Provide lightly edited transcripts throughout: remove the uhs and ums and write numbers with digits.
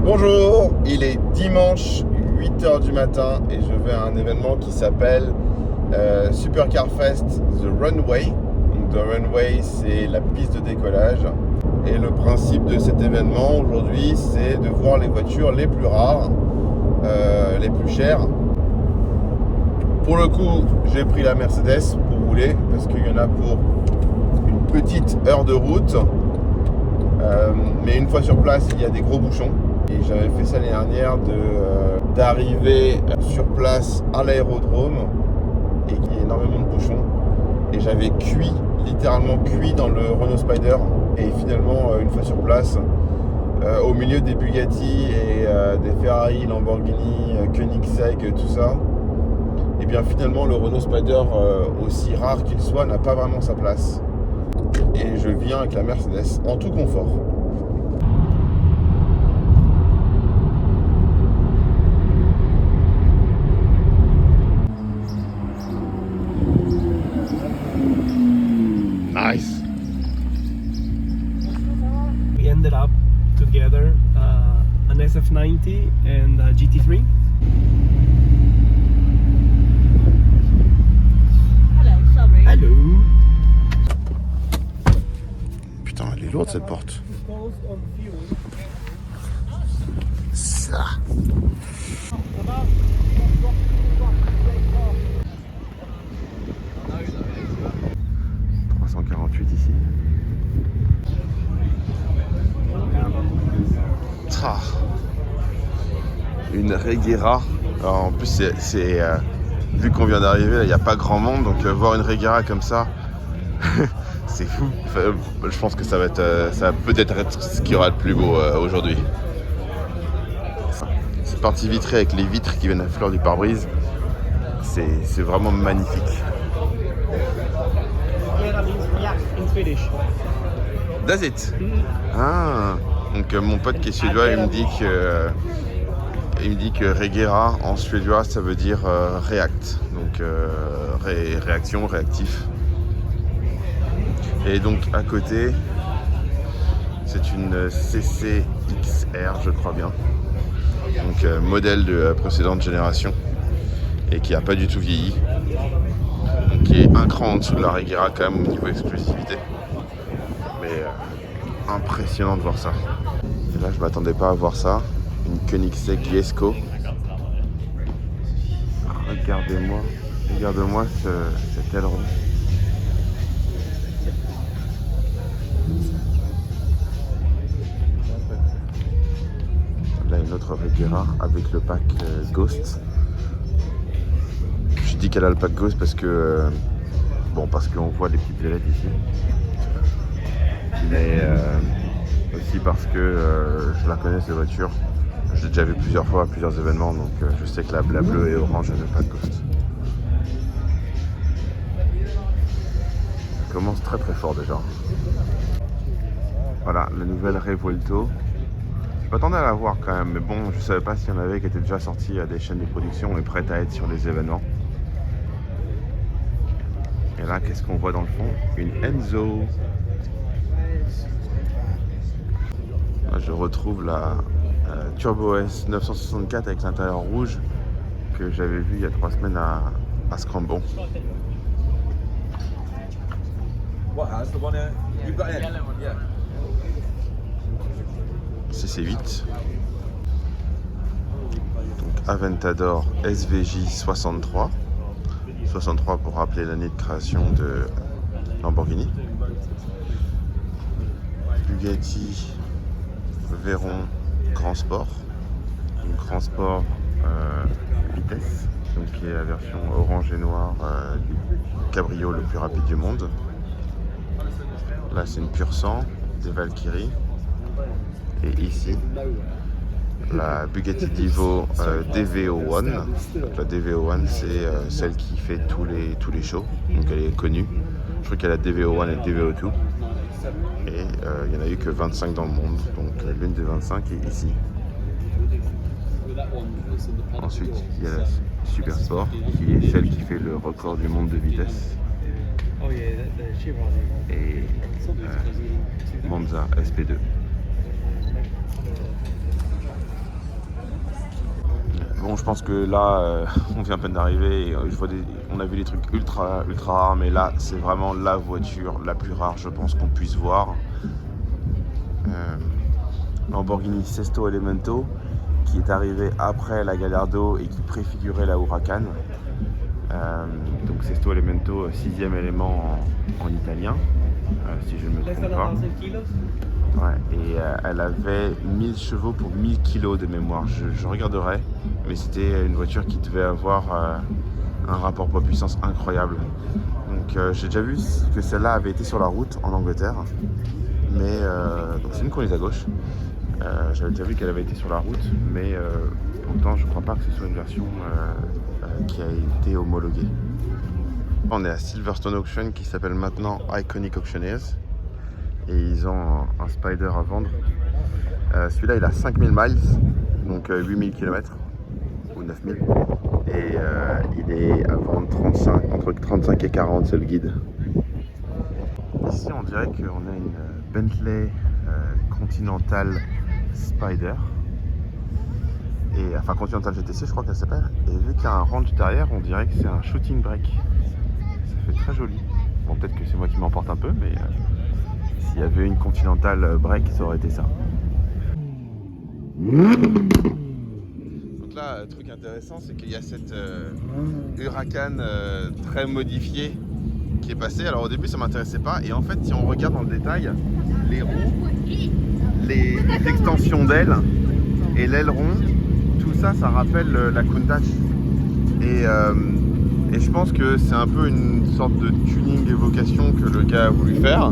Bonjour, il est dimanche 8h du matin et je vais à un événement qui s'appelle Supercar Fest The Runway. Donc, The Runway, c'est la piste de décollage. Et le principe de cet événement aujourd'hui, c'est de voir les voitures les plus rares, les plus chères. Pour le coup, j'ai pris la Mercedes pour rouler parce qu'il y en a pour une petite heure de route. Mais une fois sur place, il y a des gros bouchons. Et j'avais fait ça l'année dernière d'arriver sur place à l'aérodrome et qu'il y a énormément de bouchons. Et j'avais littéralement cuit dans le Renault Spider. Et finalement, une fois sur place, au milieu des Bugatti et des Ferrari, Lamborghini, Koenigsegg, tout ça, et bien finalement le Renault Spider, aussi rare qu'il soit, n'a pas vraiment sa place. Et je viens avec la Mercedes en tout confort. Nice. We ended up together an SF90 and a GT3. Hello, sorry. Hello. Putain, elle est lourde cette porte. Ça. Ici. Ah. Une Regera. Alors, en plus, c'est vu qu'on vient d'arriver, il n'y a pas grand monde, donc voir une Regera comme ça, c'est fou. Enfin, je pense que ça va peut-être être ce qui aura le plus beau aujourd'hui. Cette partie vitrée avec les vitres qui viennent à fleur du pare-brise, c'est vraiment magnifique. In Swedish. Does it? Ah, donc mon pote qui est suédois, il me dit que Regera en suédois ça veut dire react, donc réaction, réactif. Et donc à côté, c'est une CCXR, je crois bien, donc modèle de la précédente génération et qui n'a pas du tout vieilli. Qui est un cran en dessous de la Regera quand même au niveau exclusivité, mais impressionnant de voir ça. Et là je m'attendais pas à voir ça, une Koenigsegg Jesko. Regarde-moi cet aileron. Là une autre Regera avec le pack Ghost. Je dis qu'elle a le pack Ghost parce que parce qu'on voit les petites ailettes ici, mais aussi parce que je la connais cette voiture. Je l'ai déjà vue plusieurs fois à plusieurs événements, donc je sais que la bleue et orange a le pack Ghost. Elle commence très très fort déjà. Voilà la nouvelle Revuelto. Je m'attendais à la voir quand même, mais bon, je savais pas s'il y en avait qui étaient déjà sortis à des chaînes de production et prêtes à être sur les événements. Et là, qu'est-ce qu'on voit dans le fond? Une Enzo. Là, je retrouve la Turbo S 964 avec l'intérieur rouge que j'avais vu il y a 3 semaines à Scrambon. CC8. Donc Aventador SVJ 63. 63 pour rappeler l'année de création de Lamborghini. Bugatti Veyron Grand Sport. Donc Grand Sport vitesse, donc qui est la version orange et noir du cabrio le plus rapide du monde. Là c'est une pure sang des Valkyrie. Et ici la Bugatti Divo DVO1. Donc la DVO1 c'est celle qui fait tous les shows, donc elle est connue. Je crois qu'il y a la DVO1 et la DVO2 et il n'y en a eu que 25 dans le monde, donc l'une des 25 est ici. Ensuite il y a la Super Sport qui est celle qui fait le record du monde de vitesse, et Monza SP2. Bon, je pense que là, on vient à peine d'arriver et on a vu des trucs ultra rares, mais là, c'est vraiment la voiture la plus rare, je pense, qu'on puisse voir. Lamborghini Sesto Elemento, qui est arrivé après la Gallardo et qui préfigurait la Huracan. Donc Sesto Elemento, 6e élément en italien, si je ne me trompe pas. Ouais, et elle avait 1000 chevaux pour 1000 kg de mémoire. Je regarderai, mais c'était une voiture qui devait avoir un rapport poids-puissance incroyable. Donc j'ai déjà vu que celle-là avait été sur la route en Angleterre, mais donc c'est une conduite à gauche. J'avais déjà vu qu'elle avait été sur la route, mais pourtant je ne crois pas que ce soit une version qui a été homologuée. On est à Silverstone Auction qui s'appelle maintenant Iconic Auctioneers. Et ils ont un Spider à vendre. Celui-là il a 5000 miles, donc 8000 km ou 9000. Et il est à vendre entre 35 et 40, c'est le guide. Ici on dirait qu'on a une Bentley Continental Spider. Et, enfin Continental GTC je crois qu'elle s'appelle. Et vu qu'il y a un range derrière, on dirait que c'est un shooting brake. Ça fait très joli. Bon, peut-être que c'est moi qui m'emporte un peu, mais s'il y avait une Continental break, ça aurait été ça. Donc là, le truc intéressant, c'est qu'il y a cette Huracan très modifiée qui est passée. Alors au début, ça m'intéressait pas. Et en fait, si on regarde dans le détail, les roues, les extensions d'ailes et l'aileron, tout ça, ça rappelle la Countach. Et je pense que c'est un peu une sorte de tuning évocation que le gars a voulu faire.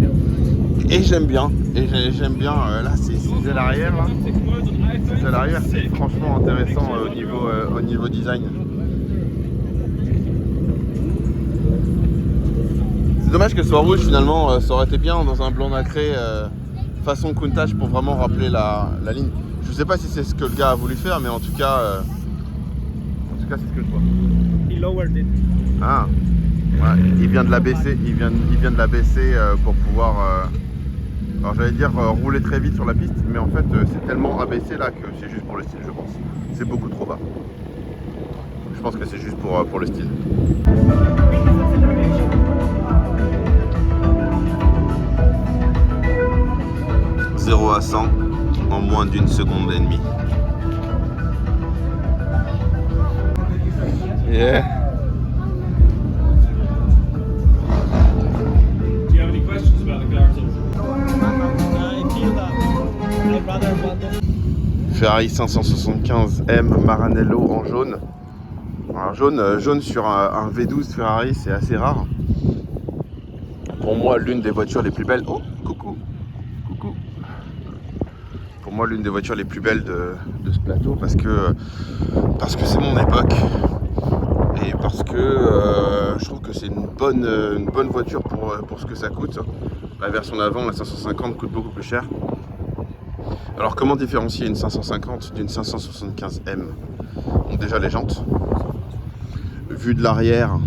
Et j'aime bien. Là, c'est à l'arrière. C'est à l'arrière, c'est franchement intéressant au niveau design. C'est dommage qu'elle soit rouge finalement. Ça aurait été bien dans un blanc nacré façon Countach pour vraiment rappeler la ligne. Je sais pas si c'est ce que le gars a voulu faire, mais en tout cas c'est ce que je vois. He lowered it. Ah, ouais, il vient de la baisser, pour pouvoir, alors j'allais dire rouler très vite sur la piste, mais en fait c'est tellement abaissé là que c'est juste pour le style, je pense. C'est beaucoup trop bas. Je pense que c'est juste pour le style. « 0 à 100 en moins d'une seconde et demie. » Yeah. Do you have any questions about the Gallardo? I feel that I'd rather want this. Ferrari 575M Maranello en jaune. Alors jaune sur un V12 Ferrari, c'est assez rare. Pour moi, l'une des voitures les plus belles. Oh, coucou. Pour moi, l'une des voitures les plus belles de ce plateau parce que c'est mon époque. Et parce que je trouve que c'est une bonne voiture pour ce que ça coûte. La version d'avant, la 550, coûte beaucoup plus cher. Alors comment différencier une 550 d'une 575M? Donc déjà les jantes. Vue de l'arrière,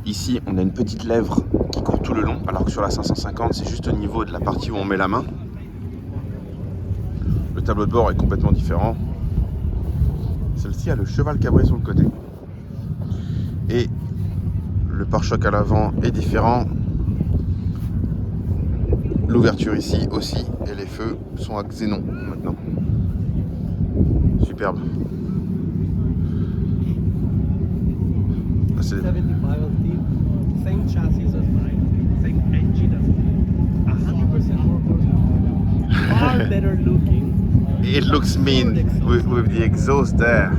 ici on a une petite lèvre qui court tout le long, alors que sur la 550 c'est juste au niveau de la partie où on met la main. Le tableau de bord est complètement différent. Celle-ci a le cheval cabré sur le côté. Et le pare-choc à l'avant est différent. L'ouverture ici aussi, et les feux sont à xénon maintenant. Superbe. C'est 75 same chassis as mine, same engine as mine, 100% more horsepower, far better looking. It looks mean with the exhaust there.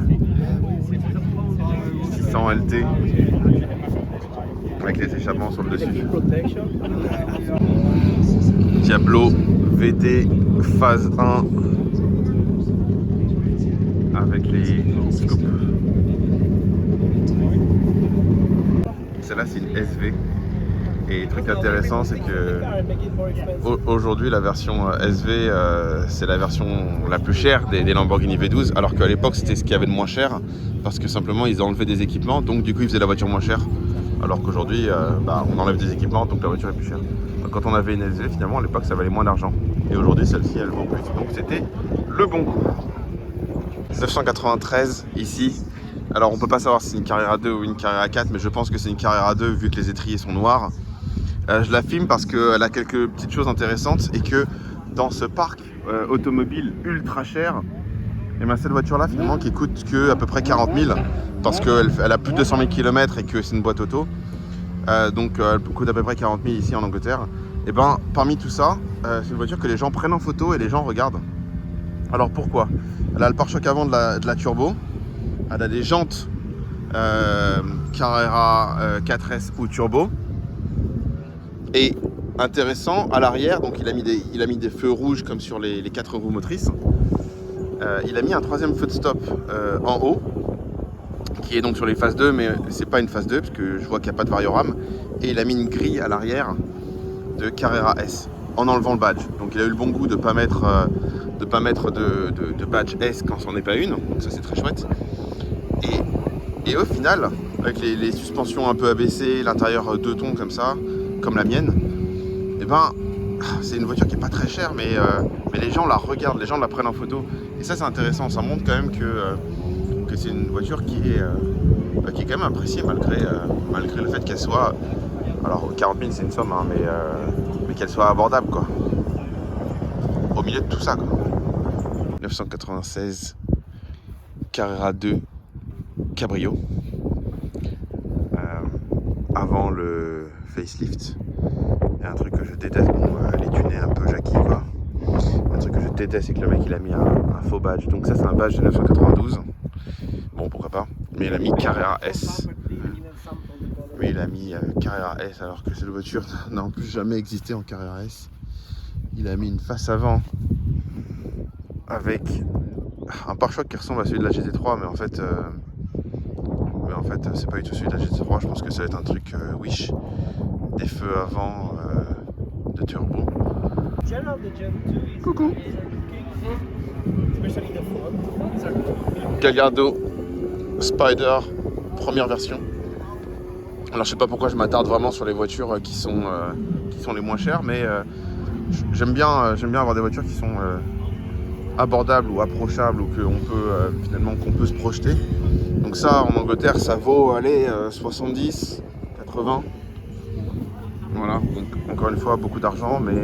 600 LT avec les échappements sur le dessus. Diablo VT phase 1 avec les scoops. Celle-là c'est une SV. Et le truc intéressant c'est que aujourd'hui la version SV c'est la version la plus chère des Lamborghini V12, alors qu'à l'époque c'était ce qu'il y avait de moins cher parce que simplement ils ont enlevé des équipements, donc du coup ils faisaient la voiture moins chère, alors qu'aujourd'hui on enlève des équipements donc la voiture est plus chère. Donc, quand on avait une SV finalement à l'époque ça valait moins d'argent et aujourd'hui celle-ci elle vaut plus, donc c'était le bon coup. 993 ici. Alors on peut pas savoir si c'est une Carrera 2 ou une Carrera 4, mais je pense que c'est une Carrera 2 vu que les étriers sont noirs. Je la filme parce qu'elle a quelques petites choses intéressantes et que dans ce parc automobile ultra cher, et ben cette voiture là finalement qui coûte que à peu près 40 000 parce qu'elle a plus de 200 000 km et que c'est une boîte auto, donc elle coûte à peu près 40 000 ici en Angleterre. Et ben parmi tout ça, c'est une voiture que les gens prennent en photo et les gens regardent. Alors pourquoi? Elle a le pare-choc avant de la turbo, elle a des jantes Carrera 4S ou turbo. Et intéressant, à l'arrière, donc il a mis des feux rouges comme sur les 4 roues motrices. Il a mis un troisième feu de stop en haut, qui est donc sur les phases 2, mais c'est pas une phase 2, parce que je vois qu'il n'y a pas de variorame. Et il a mis une grille à l'arrière de Carrera S, en enlevant le badge. Donc il a eu le bon goût de ne pas mettre de badge S quand c'en est pas une, donc ça c'est très chouette. Et au final, avec les suspensions un peu abaissées, l'intérieur 2 tons comme ça, comme la mienne, et ben c'est une voiture qui est pas très chère, mais les gens la regardent, les gens la prennent en photo, et ça c'est intéressant, ça montre quand même que c'est une voiture qui est quand même appréciée malgré le fait qu'elle soit, alors 40 000 c'est une somme, hein, mais qu'elle soit abordable quoi, au milieu de tout ça quoi. 996 Carrera 2 Cabrio, avant le facelift. Il y a un truc que je déteste, bon, les tunés un peu Jackie quoi. Un truc que je déteste, c'est que le mec il a mis un faux badge. Donc ça c'est un badge de 992. Bon pourquoi pas. Mais il a mis Carrera S. Mais il a mis Carrera S alors que cette voiture n'a en plus jamais existé en Carrera S. Il a mis une face avant avec un pare-choc qui ressemble à celui de la GT3, mais en fait c'est pas du tout celui de la GT3. Je pense que ça va être un truc Wish. Des feux avant de turbo. Coucou. Gallardo Spider, première version. Alors je sais pas pourquoi je m'attarde vraiment sur les voitures qui sont les moins chères, mais j'aime bien avoir des voitures qui sont abordables ou approchables ou qu'on peut se projeter. Donc ça en Angleterre ça vaut 70, 80. Voilà, donc encore une fois beaucoup d'argent, mais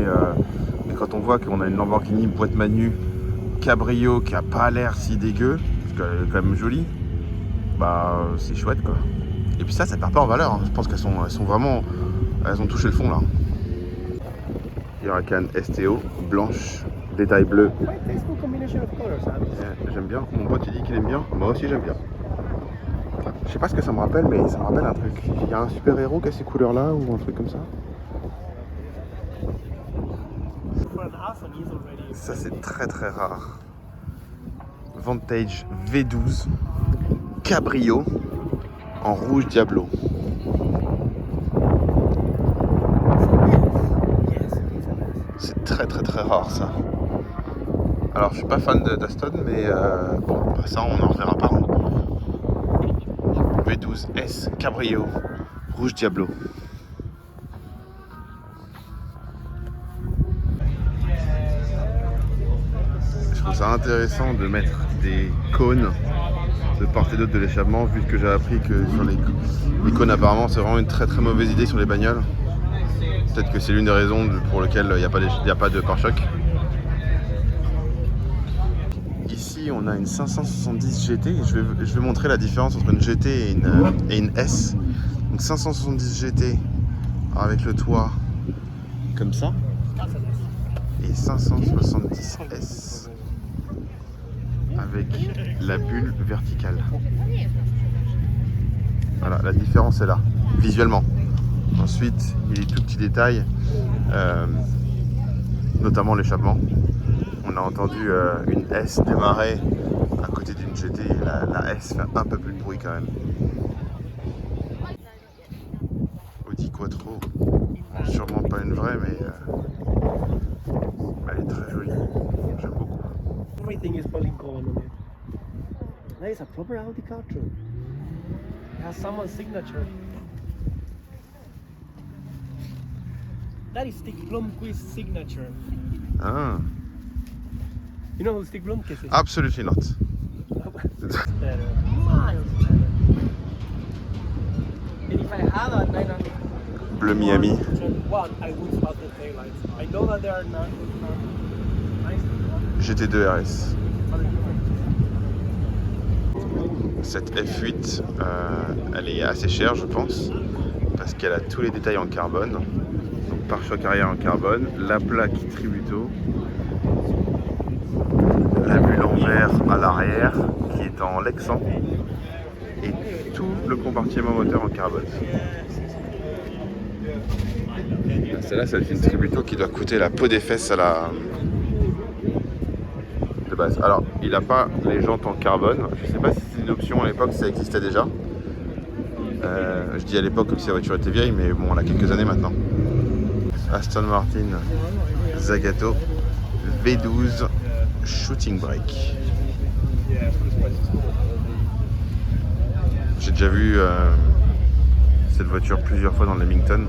quand on voit qu'on a une Lamborghini boîte Manu Cabrio qui a pas l'air si dégueu, parce qu'elle est quand même jolie, bah c'est chouette quoi. Et puis ça perd pas en valeur, hein. Je pense qu'elles sont vraiment, elles ont touché le fond là. Huracan STO, blanche, détail bleu. J'aime bien, mon pote il dit qu'il aime bien, moi aussi j'aime bien. Je sais pas ce que ça me rappelle, mais ça me rappelle un truc. Il y a un super-héros qui a ces couleurs-là ou un truc comme ça. Ça c'est très très rare. Vantage V12 Cabrio en rouge Diablo. C'est très très très rare ça. Alors je suis pas fan d'Aston, mais bon, ça on en reverra pas. V12S Cabrio rouge Diablo. Je trouve ça intéressant de mettre des cônes de part et d'autre de l'échappement, vu que j'ai appris que sur les cônes apparemment c'est vraiment une très très mauvaise idée sur les bagnoles. Peut-être que c'est l'une des raisons pour lesquelles il n'y a pas de pare-choc. Ici on a une 570 GT, je vais montrer la différence entre une GT et une S. Donc 570 GT avec le toit comme ça, et 570 S avec la bulle verticale. Voilà, la différence est là, visuellement. Ensuite, il y a des tout petits détails, notamment l'échappement. On a entendu une S démarrer à côté d'une GT, et la S fait un peu plus de bruit quand même. Audi Quattro, bon, sûrement pas une vraie, mais elle est très jolie, j'aime beaucoup. Everything is polygon on it. That is a proper Audi Quattro. It has someone's signature. That is Stig Blomqvist's signature. Ah. You know who Stig Blomqvist is? Absolutely not. Better. Miles better. And if I had a 900 Bleu Miami. one, I would spot the taillights. I know that they are not nice. GT2 RS. But Cette F8, elle est assez chère, je pense, parce qu'elle a tous les détails en carbone. Donc pare-choc arrière en carbone, la plaque Tributo, la bulle en verre à l'arrière qui est en Lexan et tout le compartiment moteur en carbone. Celle-là, c'est une Tributo qui doit coûter la peau des fesses à la de base. Alors, il n'a pas les jantes en carbone. Je ne sais pas si c'est une option à l'époque, ça existait déjà. Je dis à l'époque comme si la voiture était vieille, mais bon, on a quelques années maintenant. Aston Martin Zagato V12 Shooting Brake. J'ai déjà vu cette voiture plusieurs fois dans le Leamington.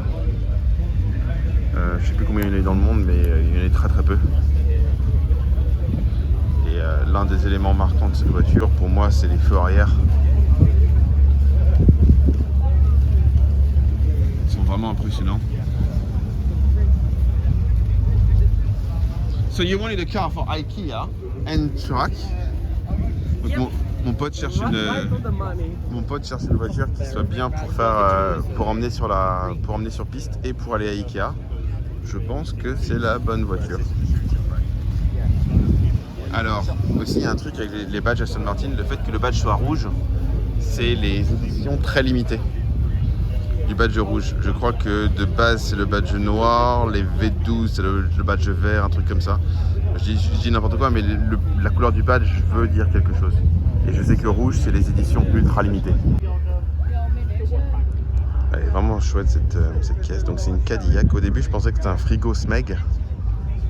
Je sais plus combien il y en a eu dans le monde, mais il y en a eu très très peu. Et l'un des éléments marquants de cette voiture, pour moi, c'est les feux arrière. Ils sont vraiment impressionnants. So you wanted a car for IKEA and truck? Donc mon pote cherche une voiture qui soit bien pour faire pour emmener sur piste et pour aller à IKEA. Je pense que c'est la bonne voiture. Alors aussi il y a un truc avec les badges Aston Martin, le fait que le badge soit rouge, c'est les éditions très limitées du badge rouge. Je crois que de base c'est le badge noir, les V12 c'est le badge vert, un truc comme ça. Je dis n'importe quoi, mais la couleur du badge veut dire quelque chose. Et je sais que rouge c'est les éditions ultra limitées. Elle est vraiment chouette cette caisse. Donc c'est une Cadillac. Au début je pensais que c'était un frigo Smeg.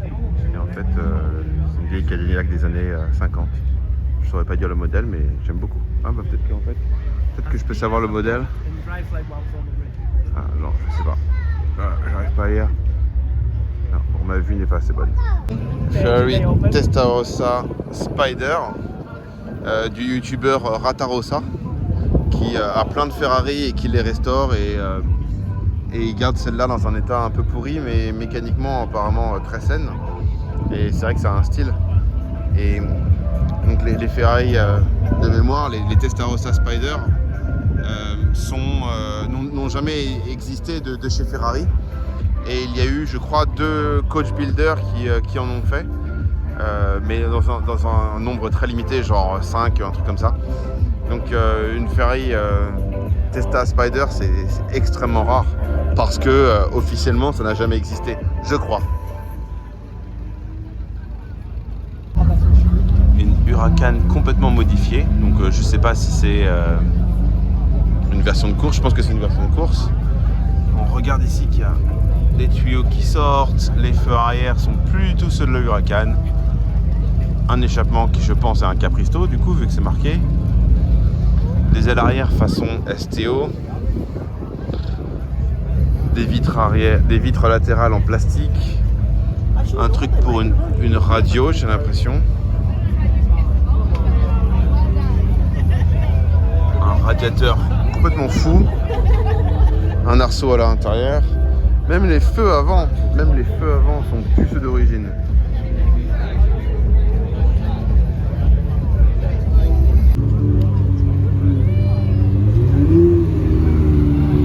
Et en fait c'est une vieille Cadillac des années 50. Je saurais pas dire le modèle, mais j'aime beaucoup. Ah bah peut-être que je peux savoir le modèle. Ah non, je sais pas. J'arrive pas à lire. Non, pour ma vue n'est pas assez bonne. Ferrari Testarossa Spider du youtubeur Ratarossa qui a plein de Ferrari et qui les restaure et il garde celle-là dans un état un peu pourri mais mécaniquement apparemment très saine. Et c'est vrai que ça a un style. Et donc les Ferrari de mémoire, les Testarossa Spider n'ont jamais existé de chez Ferrari. Et il y a eu, je crois, 2 coach builders qui en ont fait, mais dans un nombre très limité, genre 5, un truc comme ça. Donc une Ferrari Testa Spider, c'est extrêmement rare parce que officiellement, ça n'a jamais existé, je crois. Une Huracan complètement modifiée, donc je sais pas si c'est une version de course, je pense que c'est une version de course. On regarde ici qu'il y a les tuyaux qui sortent, les feux arrière sont plus du tout ceux de la Huracan. Un échappement qui je pense est un Capristo du coup vu que c'est marqué. Des ailes arrière façon STO. Des vitres latérales en plastique. Un truc pour une radio, j'ai l'impression. Un radiateur complètement fou. Un arceau à l'intérieur. Même les feux avant sont plus ceux d'origine.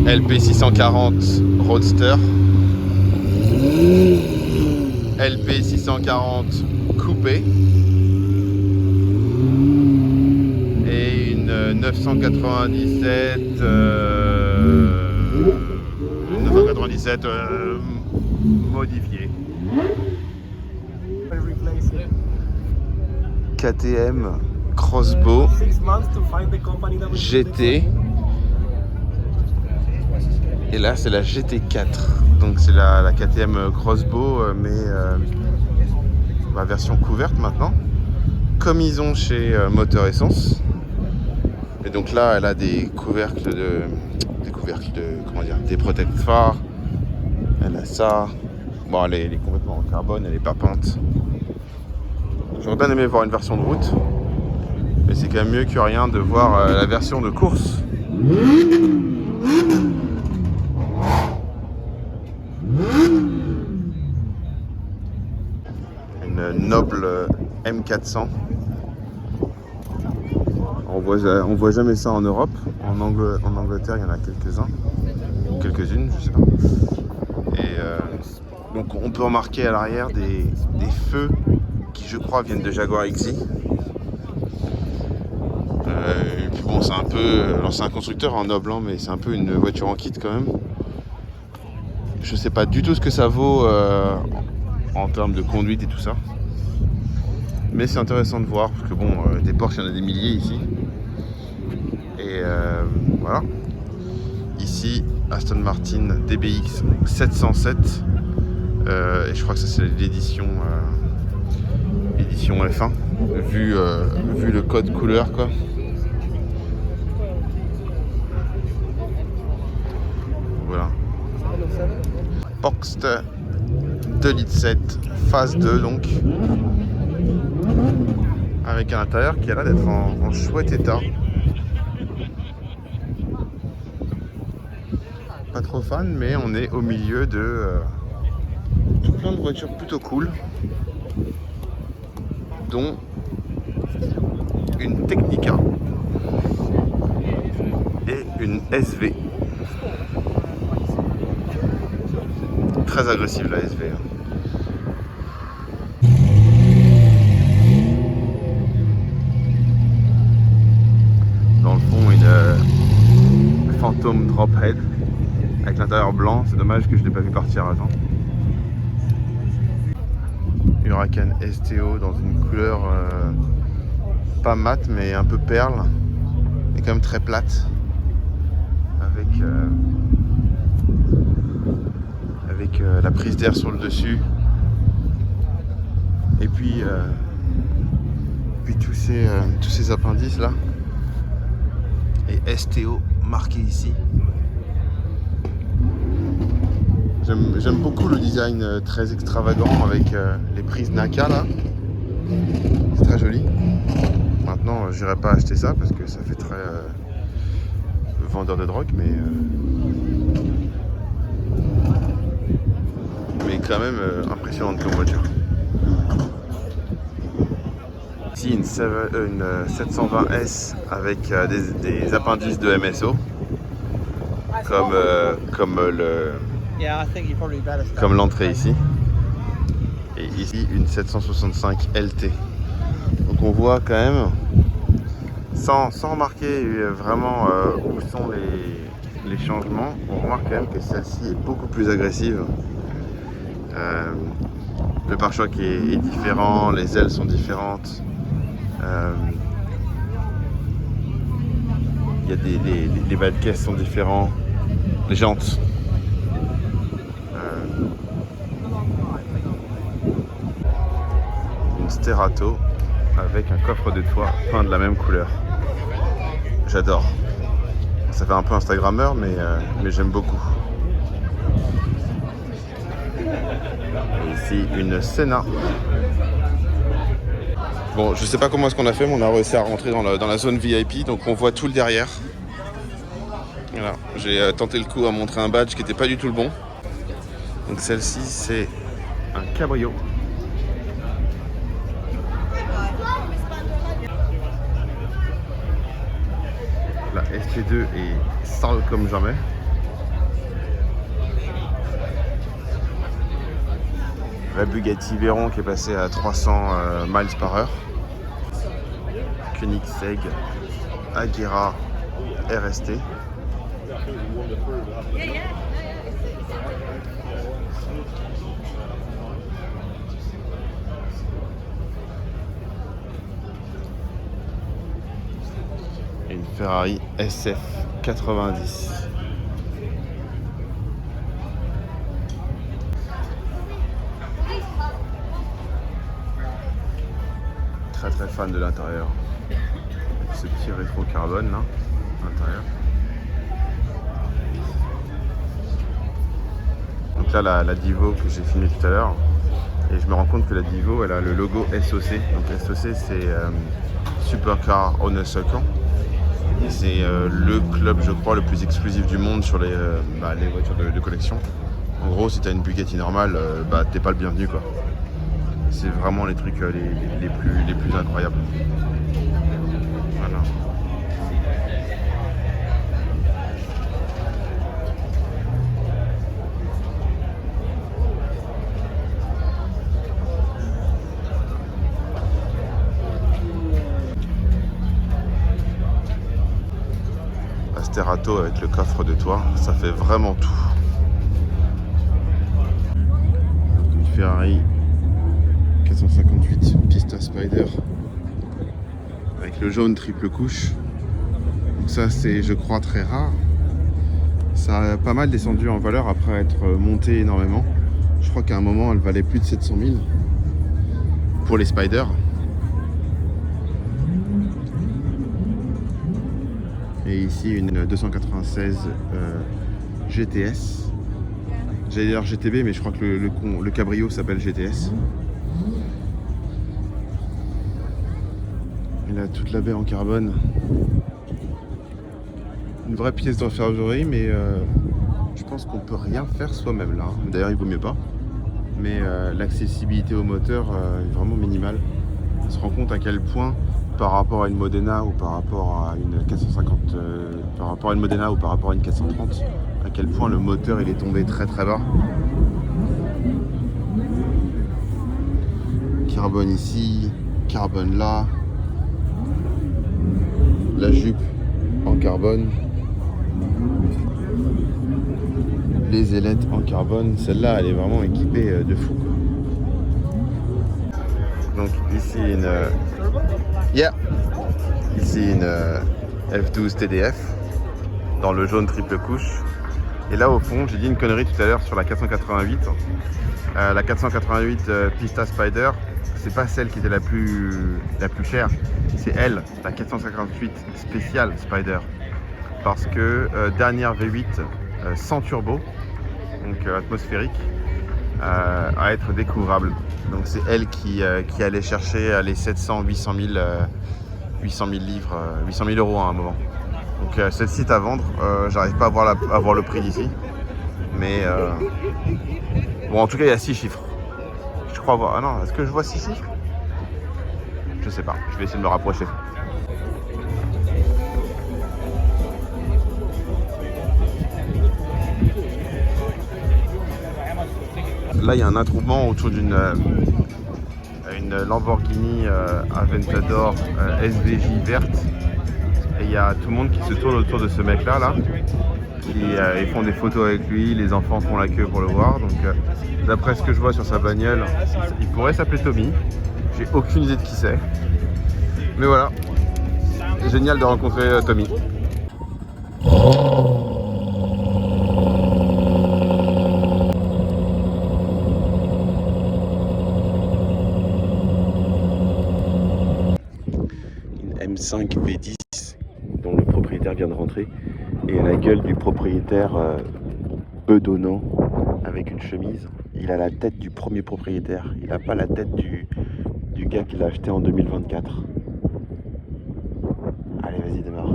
LP 640 Roadster. LP 640 Coupé. Et une 997 modifiée. KTM Crossbow GT. Et là c'est la GT4. Donc c'est la KTM Crossbow mais version couverte maintenant. Comme ils ont chez Moteur Essence. Et donc là elle a des couvercles de des protecteurs phares. Elle a ça. Bon, elle est complètement en carbone, elle est pas peinte. J'aurais bien aimé voir une version de route. Mais c'est quand même mieux que rien de voir la version de course. Une noble M400. On voit jamais ça en Europe. En Angleterre, il y en a quelques-uns. Ou quelques-unes, je sais pas. Et donc on peut remarquer à l'arrière des feux qui, je crois, viennent de Jaguar XJ. Et puis bon, c'est un peu... Alors c'est un constructeur en noble, hein, mais c'est un peu une voiture en kit quand même. Je sais pas du tout ce que ça vaut en termes de conduite et tout ça. Mais c'est intéressant de voir, parce que bon, des Porsche, il y en a des milliers ici. Et voilà. Ici, Aston Martin DBX 707. Et je crois que ça c'est l'édition F1, vu le code couleur quoi. Voilà. Porsche 2 litres 7, phase 2 donc. Avec un intérieur qui a l'air d'être en chouette état. Pas trop fan, mais on est au milieu de plein de voitures plutôt cool, dont une Technica et une SV. Très agressive la SV. Dans le fond, une Phantom Drophead avec l'intérieur blanc. C'est dommage que je ne l'ai pas vu partir avant. Huracan STO dans une couleur pas mate mais un peu perle, mais quand même très plate, avec la prise d'air sur le dessus, et puis tous ces appendices là, et STO marqué ici. J'aime beaucoup le design très extravagant avec les prises Naka là. C'est très joli. Maintenant, j'irai pas acheter ça parce que ça fait très vendeur de drogue, mais quand même impressionnante comme voiture. Ici une 720S avec des appendices de MSO, comme l'entrée ici, et ici une 765 LT. Donc on voit quand même, sans remarquer vraiment où sont les changements, on remarque quand même que celle-ci est beaucoup plus agressive. Le pare-choc est différent, les ailes sont différentes. Il y a les bas de caisse sont différents, les jantes. Une Sterato avec un coffre de toit peint de la même couleur. J'adore. Ça fait un peu Instagrammeur, mais j'aime beaucoup. Et ici une Senna. Bon, je sais pas comment est-ce qu'on a fait, mais on a réussi à rentrer dans la zone VIP, donc on voit tout le derrière. Voilà, j'ai tenté le coup à montrer un badge qui n'était pas du tout le bon. Donc celle-ci, c'est un cabrio. La ST2 est sale comme jamais. La Bugatti Veyron qui est passée à 300 miles par heure. Koenigsegg Agera RST. Et une Ferrari SF 90. Très fan de l'intérieur. Ce petit rétro carbone là, à l'intérieur. Donc là la Divo que j'ai filmé tout à l'heure, et je me rends compte que la Divo elle a le logo SOC. Donc SOC c'est Supercar Owners Circle. C'est le club, je crois, le plus exclusif du monde sur les voitures de collection. En gros, si tu as une Bugatti normale, t'es pas le bienvenu, quoi. C'est vraiment les trucs les plus incroyables. Voilà. Asterato avec le coffre de toit, ça fait vraiment tout. Une Ferrari 458 Pista Spider avec le jaune triple couche. Donc ça c'est, je crois, très rare. Ça a pas mal descendu en valeur après être monté énormément. Je crois qu'à un moment elle valait plus de 700 000 pour les Spider. Et ici une 296 GTS. J'allais dire GTB, mais je crois que le cabrio s'appelle GTS. Il a toute la baie en carbone. Une vraie pièce d'orfèvrerie, mais je pense qu'on peut rien faire soi-même là. D'ailleurs, il vaut mieux pas. Mais l'accessibilité au moteur est vraiment minimale. On se rend compte à quel point, par rapport à une Modena ou par rapport à une 450, par rapport à une Modena ou par rapport à une 430, à quel point le moteur il est tombé très très bas. Carbone ici, carbone là, la jupe en carbone, les ailettes en carbone. Celle-là elle est vraiment équipée de fou, quoi. Donc ici une ici une F12 TDF dans le jaune triple couche. Et là au fond, j'ai dit une connerie tout à l'heure sur la 488. La 488 Pista Spider, c'est pas celle qui était la plus chère, c'est elle, la 458 Special Spider. Parce que dernière V8 sans turbo, donc atmosphérique, à être découvrable. Donc c'est elle qui allait chercher les 700, 800 000 livres, 800 000 euros à un moment. Donc celle-ci est à vendre. J'arrive pas à voir le prix d'ici. Mais bon, en tout cas, il y a 6 chiffres. Je crois voir. Ah non, est-ce que je vois 6 chiffres? Je sais pas. Je vais essayer de me rapprocher. Là, il y a un attroupement autour d'une Lamborghini Aventador SVJ verte. Et il y a tout le monde qui se tourne autour de ce mec-là. Ils font des photos avec lui, les enfants font la queue pour le voir. Donc, d'après ce que je vois sur sa bagnole, il pourrait s'appeler Tommy. J'ai aucune idée de qui c'est. Mais voilà, génial de rencontrer Tommy. Une M5 V10 dont le propriétaire vient de rentrer et à la gueule du propriétaire bedonnant avec une chemise. Il a la tête du premier propriétaire, il n'a pas la tête du gars qui l'a acheté en 2024. Allez, vas-y, démarre.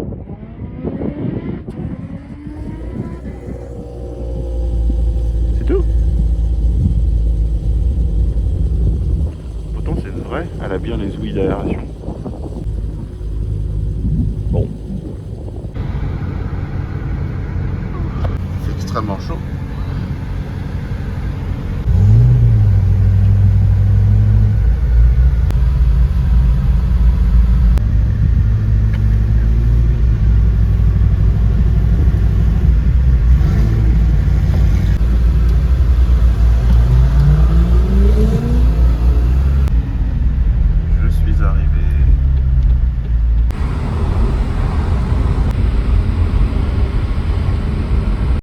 C'est tout. Pourtant c'est vrai, elle a bien les ouïes derrière.